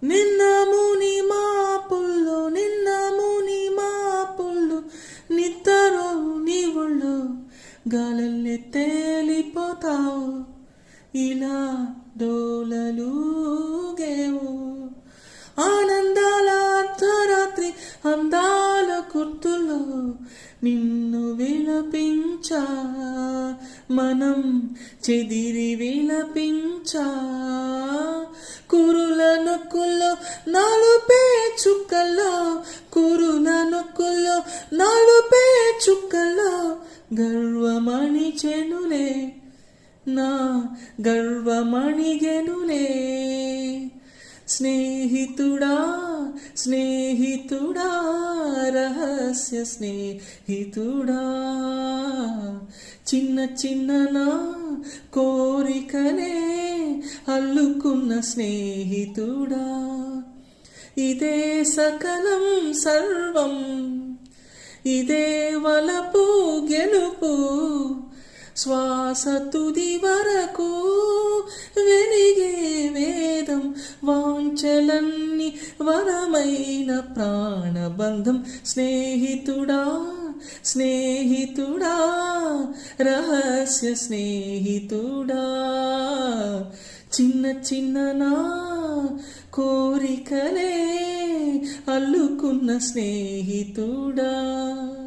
నిన్న ముని మాపుల్లో నిన్న ముని మాపుల్లో నిద్దరో నీ ఒళ్ళో గాలల్లే తేలిపోతావు ఇలా డోలలుగేవో ఆనందాల అర్ధరాత్రి అందాల గుర్తుల్లో నిన్ను విలపించా మనం చెదిరి విలపించా కురుల నొక్కుల్లో నాలుపే చుక్కల్లో కురుల నొక్కుల్లో నాలుపే చుక్కల్లో గర్వమణి చెనులే నా గర్వమణిగెనులే స్నేహితుడా స్నేహితుడా రహస్య స్నేహితుడా చిన్న చిన్న నా కోరికనే అల్లుకున్న స్నేహితుడా ఇదే సకలం సర్వం ఇదే వలపు గెలుపు శ్వాస తుది వరకు వెలిగే వేదం వాంఛలన్నీ వరమైన ప్రాణబంధం స్నేహితుడా స్నేహితుడా రహస్య స్నేహితుడా చిన్న చిన్న నా కోరికలే అల్లుకున్న స్నేహితుడా.